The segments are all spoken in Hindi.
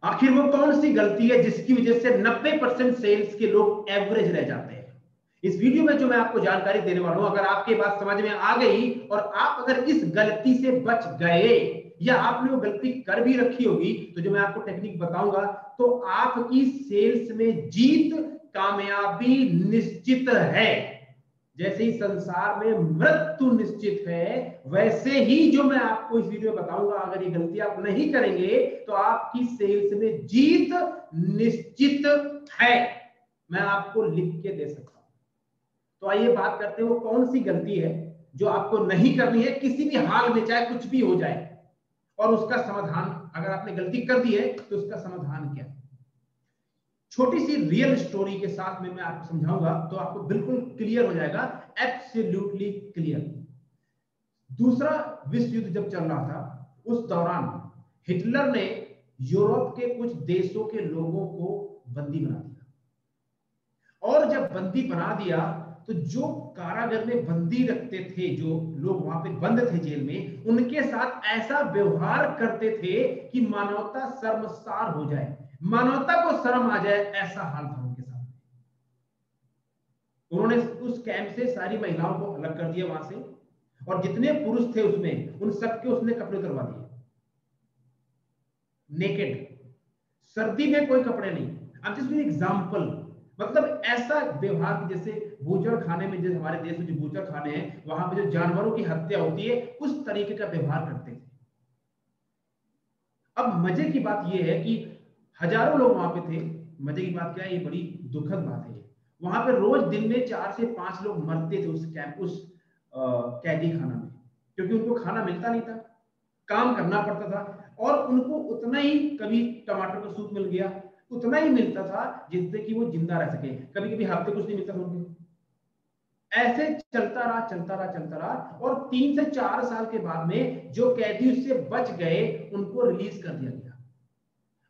आखिर वो कौन सी गलती है जिसकी वजह से 90% सेल्स के लोग एवरेज रह जाते हैं? इस वीडियो में जो मैं आपको जानकारी देने वाला हूं, अगर आपके बात समझ में आ गई और आप अगर इस गलती से बच गए या आपने वो गलती कर भी रखी होगी, तो जो मैं आपको टेक्निक बताऊंगा, तो आपकी सेल्स में जीत, कामयाबी निश्चित है। जैसे ही संसार में मृत्यु निश्चित है, वैसे ही जो मैं आपको इस वीडियो में बताऊंगा, अगर ये गलती आप नहीं करेंगे तो आपकी सेल्स में जीत निश्चित है। मैं आपको लिख के दे सकता हूं। तो आइए बात करते हैं वो कौन सी गलती है जो आपको नहीं करनी है किसी भी हाल में, चाहे कुछ भी हो जाए, और उसका समाधान, अगर आपने गलती कर दी है तो उसका समाधान क्या है। छोटी सी रियल स्टोरी के साथ में मैं आपको समझाऊंगा तो आपको बिल्कुल क्लियर हो जाएगा, एब्सोल्युटली क्लियर। दूसरा विश्व युद्ध जब चल रहा था, उस दौरान हिटलर ने यूरोप के कुछ देशों के लोगों को बंदी बना दिया, और जब बंदी बना दिया तो जो कारागार में बंदी रखते थे, जो लोग वहां पे बंद थे जेल में, उनके साथ ऐसा व्यवहार करते थे कि मानवता शर्मसार हो जाए, मानवता को शर्म आ जाए, ऐसा हाल था उनके साथ। उन्होंने उस कैंप से सारी महिलाओं को अलग कर दिया वहां से, और जितने पुरुष थे उसमें, उन सबके उसने कपड़े उतरवा दिए, नेकेड। सर्दी में कोई कपड़े नहीं। अब जस्ट एग्जांपल, मतलब ऐसा व्यवहार जैसे बूचड़ खाने में, जैसे हमारे देश में जो बूचड़ खाने हैं, वहां पे जो जानवरों की हत्या होती है, उस तरीके का व्यवहार करते थे। अब मजे की बात यह है कि हजारों लोग वहां पे थे। मजे की बात क्या है, ये बड़ी दुखद बात है। वहां पे रोज दिन में 4 से 5 लोग मरते थे उस कैंप, उस कैदी खाना में, क्योंकि उनको खाना मिलता नहीं था, काम करना पड़ता था, और उनको उतना ही, कभी टमाटर का सूप मिल गया, उतना ही मिलता था जिससे कि वो जिंदा रह सके। कभी कभी हफ्ते कुछ नहीं मिलता था उनको। ऐसे चलता रहा, चलता रहा, चलता रहा, और 3 से 4 साल के बाद में जो कैदी उससे बच गए, उनको रिलीज कर दिया गया।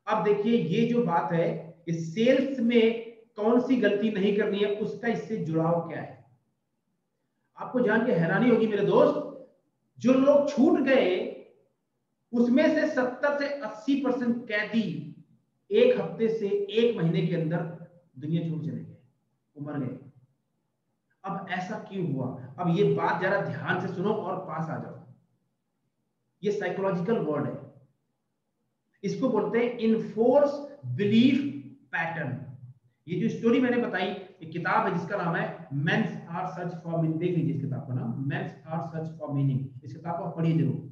अब देखिए, ये जो बात है, इस सेल्स में कौन सी गलती नहीं करनी है, उसका इससे जुड़ाव क्या है, आपको जान के हैरानी होगी मेरे दोस्त। जो लोग छूट गए, उसमें से 70 से 80% कैदी 1 हफ्ते से 1 महीने के अंदर दुनिया छोड़ चले गए, वो मर गए। अब ऐसा क्यों हुआ? अब ये बात जरा ध्यान से सुनो और पास आ जाओ। ये साइकोलॉजिकल वर्ड है, इसको बोलते हैं इनफोर्स बिलीफ पैटर्न। ये जो स्टोरी मैंने बताई, एक किताब है जिसका नाम है मेंस आर सर्च फॉर मीनिंग। देख लीजिए इस किताब का नाम, मेंस आर सर्च फॉर मीनिंग। इस किताब को आप पढ़िए जरूर,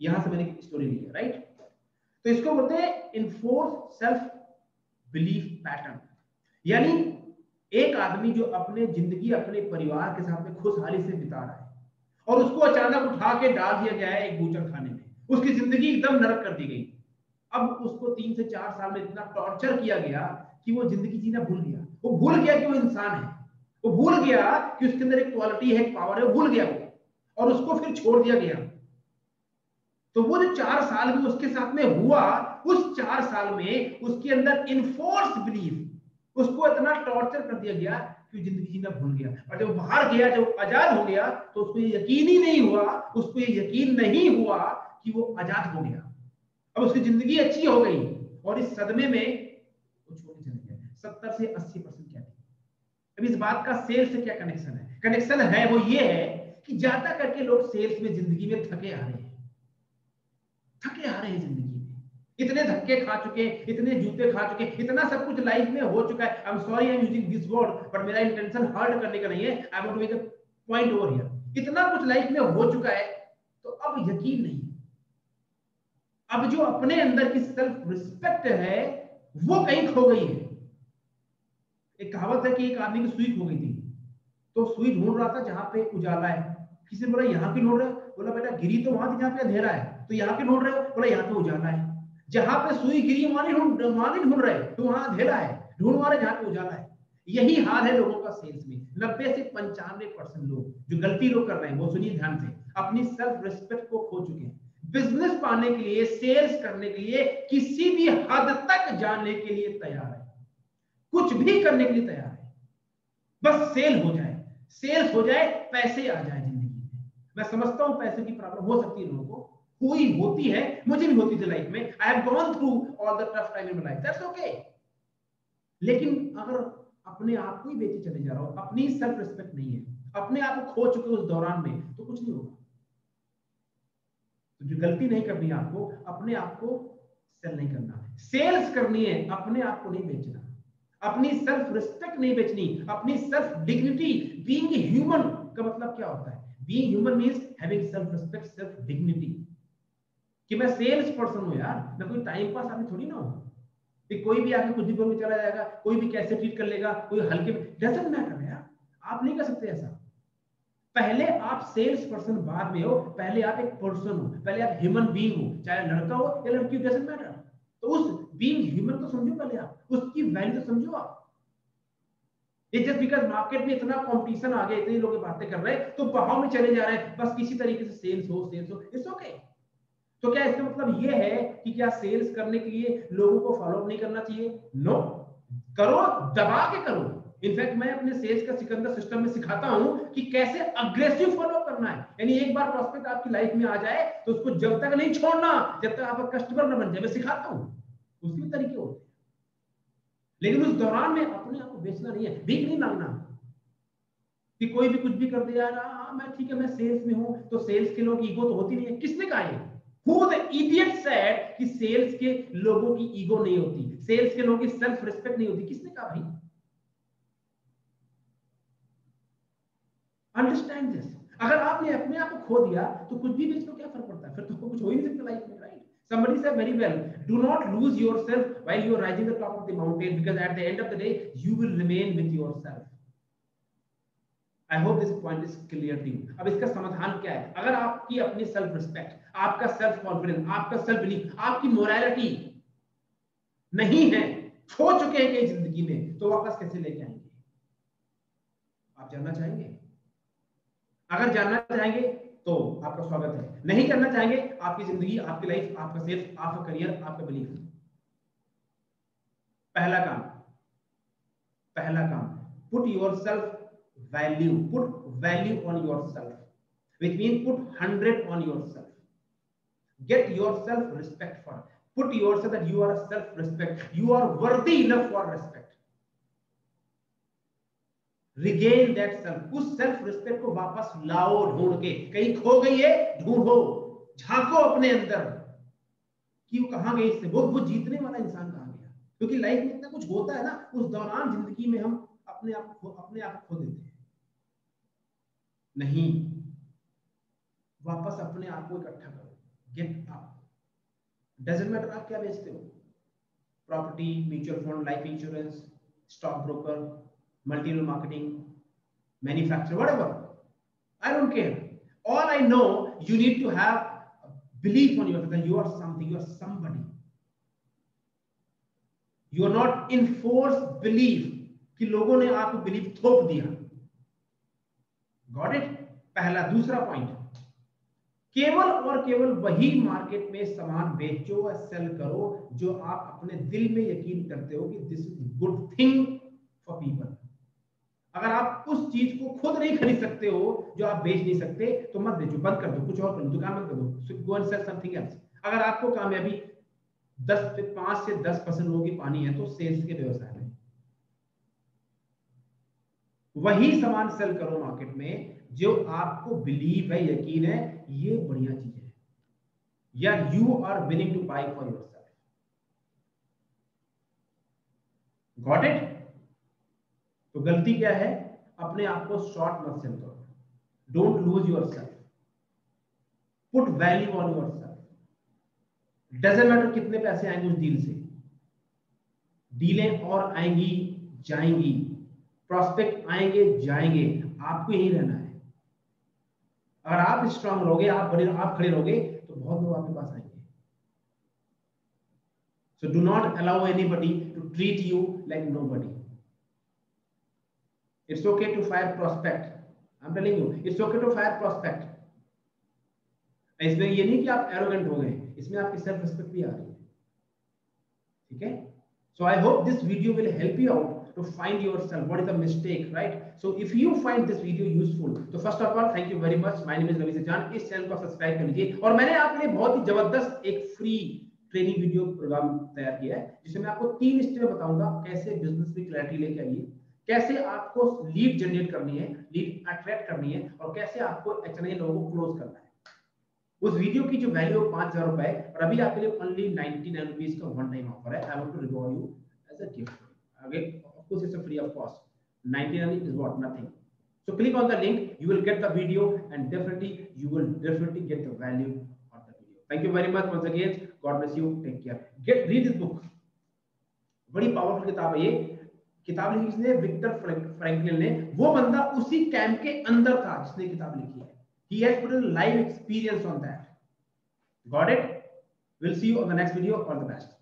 यहां से मैंने स्टोरी ली है, राइट। तो इसको बोलते हैं इनफोर्स सेल्फ बिलीफ पैटर्न। यानी एक आदमी जो अपने जिंदगी अपने परिवार के साथ में खुशहाली से बिता रहा है, और उसको अचानक उठा के डाल दिया गया है एक बूचड़ खाने में, उसकी जिंदगी एकदम नरक कर दी गई। अब उसको 3 से 4 साल में इतना टॉर्चर किया गया कि वो जिंदगी जीना भूल गया। वो भूल गया कि वो इंसान है, वो भूल गया कि उसके अंदर एक क्वालिटी है, एक पावर है, वो भूल गया वो, और उसको फिर छोड़ दिया गया। तो वो जो 4 साल में उसके साथ में हुआ, उस 4 साल में उसके अंदर इनफोर्स बिलीफ, उसको इतना टॉर्चर कर दिया गया कि जिंदगी जीना भूल गया। और जब बाहर गया, जब आजाद हो गया, तो उसको ये यकीन ही नहीं हुआ, उसको ये यकीन नहीं हुआ कि वो आजाद हो गया। अब उसकी जिंदगी अच्छी हो गई, और इस सदमे में वो छोड़ चले गए। 70 से 80% क्या है। अब इस बात का सेल्स से क्या कनेक्शन है? कनेक्शन है वो ये है कि ज्यादा करके लोग सेल्स में जिंदगी में थके आ रहे हैं, थके आ रहे हैं जिंदगी में। इतने धक्के खा चुके, इतने जूते खा चुके, इतना सब कुछ लाइफ में हो चुका है। I am sorry I am using this word, but मेरा इंटेंशन हर्ट करने का नहीं है। I want to make a point over here. इतना कुछ लाइफ में हो चुका है, तो अब यकीन नहीं। अब जो अपने अंदर की सेल्फ रिस्पेक्ट है, वो कहीं खो गई है। एक कहावत है कि एक आदमी की सुई खो गई थी, तो सुई ढूंढ रहा था जहां पे उजाला है। किसी ने बोला यहाँ की ढूंढ रहे हो? बोला बेटा गिरी तो वहां थी जहां पे अंधेरा है, तो यहाँ की ढूंढ रहे हो? बोला यहाँ पे उजाला है। जहां पे सुई गिरी वहां नहीं ढूंढ रहे, तो वहां अंधेरा है। ढूंढ रहे जहां पे उजाला है। यही हाल है लोगों का सेल्स में। 90 से 95% लोग जो गलती लोग कर रहे हैं, वो सुनिए ध्यान से, अपनी सेल्फ रिस्पेक्ट को खो चुके हैं। बिजनेस पाने के लिए, सेल्स करने के लिए, किसी भी हद तक जाने के लिए तैयार है, कुछ भी करने के लिए तैयार है, बस सेल हो जाए, सेल्स हो जाए, पैसे आ जाए जिंदगी में। मैं समझता हूं पैसे की प्रॉब्लम हो सकती है लोगों को, हुई होती है, मुझे भी होती थी लाइफ में, I have gone through all the tough time in my life, that's okay. लेकिन अगर अपने आप को ही बेचे चले जा रहा हो, अपनी सेल्फ रिस्पेक्ट नहीं है, अपने आप को खो चुके उस दौरान में, तो कुछ नहीं होगा। तो जो गलती नहीं करनी है आपको, अपने आप को सेल नहीं करना, सेल्स करनी है, अपने आप को नहीं बेचना, अपनी सेल्फ रिस्पेक्ट नहीं बेचनी, अपनी सेल्फ डिग्निटी। बीइंग ह्यूमन का मतलब क्या होता है? Being human means having self respect, self dignity. कि मैं सेल्स पर्सन हूं यार, मैं कोई टाइम पास आदमी थोड़ी ना हूं कि कोई भी आके कुछ भी बोल के चला जाएगा, कोई भी कैसे ट्रीट कर लेगा, कोई हल्के में, डजंट मैटर यार, आप नहीं कर सकते ऐसा। पहले आप सेल्स पर्सन बाद में हो, पहले आप एक पर्सन हो, पहले आप ह्यूमन बीइंग हो, चाहे लड़का हो या लड़की हो, डजंट मैटर। तो उस बीइंग ह्यूमन को समझो, पहले आप उसकी वैल्यू तो समझो। आप ये जस्ट बिकॉज़ मार्केट में इतना कंपटीशन आ गया, इतने लोग बातें कर रहे हैं, तो बहाव में चले जा रहे हैं, बस किसी तरीके से सेल्स हो, इट्स ओके। तो क्या इसका मतलब ये है कि क्या सेल्स करने के लिए लोगों को फॉलो नहीं करना चाहिए? नो, करो, दबा के करो। इनफैक्ट मैं अपने सेल्स का सिकंदर सिस्टम में सिखाता हूं कि कैसे अग्रेसिव फॉलो करना है। यानी एक बार प्रोस्पेक्ट आपकी लाइफ में आ जाए तो उसको जब तक नहीं छोड़ना जब तक आपका कस्टमर न बन जाए। मैं सिखाता हूं, उसके तरीके होते हैं, लेकिन उस दौरान में अपने आप को बेचना नहीं है, भीख नहीं मांगना कि कोई भी कुछ भी कर दे यार, मैं ठीक है, मैं सेल्स में हूं, तो सेल्स के लोग ईगो तो होती नहीं है। किसने कहा है? Who the idiot said कि सेल्स के लोगों की ईगो नहीं होती, सेल्स के लोगों की सेल्फ रिस्पेक्ट नहीं होती? किसने कहा भाई? Understand this. अगर आपने अपने आप को खो दिया तो कुछ भी बेच लो, क्या फर्क पड़ता है? फिर तो कुछ हो ही नहीं सकता लाइफ में, right? Somebody said very well, do not lose yourself while you are rising the top of the mountain, because at the end of the day you will remain with yourself. I hope this point is clear to you. अब इसका समाधान क्या है? अगर आपकी अपनी सेल्फ रिस्पेक्ट, आपका सेल्फ कॉन्फिडेंस, आपका सेल्फ बिलीफ, आपकी मोरालिटी नहीं है, खो चुके हैं कई जिंदगी में, तो वापस कैसे लेके आएंगे? आप जानना चाहेंगे? अगर जानना चाहेंगे तो आपका स्वागत है, नहीं जानना चाहेंगे, आपकी जिंदगी, आपकी लाइफ, आपका सेल्फ, आपका करियर, आपका बिलीफ। पहला काम, put your self value, put value on your self, which means put 100 on yourself. Get yourself respect for. Put yourself that you are a self-respect. You are worthy enough for respect. Regain that self. उस सेल्फ रिस्पेक्ट को वापस लाओ ढूंढ के, कहीं खो गई है, ढूंढो, झांको अपने अंदर कि वो कहां गई, इससे वो जीतने वाला इंसान कहां गया। क्योंकि लाइफ में इतना कुछ होता है ना, उस दौरान जिंदगी में हम अपने आप को खो देते हैं। नहीं, वापस अपने आप को इकट्ठा करो, गेट अप। डजंट मैटर आप क्या बेचते हो, property, mutual fund, life insurance, stock broker, multi level marketing, manufacture, whatever, I don't care. All I know, you need to have belief on yourself that you are something, you are somebody. You are not enforce belief कि लोगों ने आपको बिलीफ थोप दिया। Got it? पहला। दूसरा पॉइंट, केवल और केवल वही मार्केट में सामान बेचो या सेल करो जो आप अपने दिल में यकीन करते हो कि this is good thing for people. अगर आप उस चीज को खुद नहीं खरीद सकते हो जो आप बेच नहीं सकते, तो मत बेचो, बंद कर दो, कुछ और करो, दुकान बंद कर दो, go and sell something else. अगर आपको कामयाबी 5 से 10% लोगों की पानी है तो सेल्स के व्यवसाय में वही सामान सेल करो मार्केट में जो आपको बिलीव है, यकीन है, ये बढ़िया चीज है, या you are willing to buy for yourself. Got it? तो गलती क्या है? अपने आप को शॉर्ट मत सेल करो, don't lose yourself, put value on yourself. Doesn't matter कितने पैसे आएंगे उस डील से, डीलें और आएंगी जाएंगी, प्रॉस्पेक्ट आएंगे जाएंगे, आपको यही रहना है। अगर आप स्ट्रांग रहोगे, आप खड़े रहोगे, तो बहुत लोग आपके पास आएंगे। So do not allow anybody to treat you like nobody. It's okay to fire prospect, I am telling you, it's okay to fire prospect. इसमें ये नहीं कि आप एरोगेंट हो गए, इसमें आपकी सेल्फ रिस्पेक्ट भी आ रही है। ठीक है? So I hope this video will help you out to find yourself, what is the mistake, right? So if you find this video useful, तो first of all thank you very much, my name is Ravi Sajan, इस चैनल को सब्सक्राइब कर लीजिए। और मैंने आपके लिए बहुत ही जबरदस्त एक फ्री ट्रेनिंग वीडियो प्रोग्राम तैयार किया है, जिसमें मैं आपको 3 स्टेप बताऊंगा कैसे बिजनेस में क्लैरिटी लेके आइए, कैसे आपको लीड जनरेट करनी है, लीड अट्रैक्ट करनी है, और कैसे आपको एचएनआई लोगों को क्लोज करना है। उस वीडियो की जो वैल्यू है 5,000 रुपए, और अभी आपके लिए ओनली 99 रुपीज का वन टाइम ऑफर है। I want to reward you as a gift. Again of course it's free of cost, 99 is what, nothing. So click on the link, you will get the video, and you will definitely get the value of the video. Thank you very much once again. God bless you. Take care. Read this book. बड़ी पावरफुल किताब है ये। किताब लिखी किसने? विक्टर फ्रैंकलिन ने। वो बंदा उसी कैंप के अंदर था जिसने किताब लिखी है। He has put a live experience on that. Got it? We'll see you on the next video. All the best.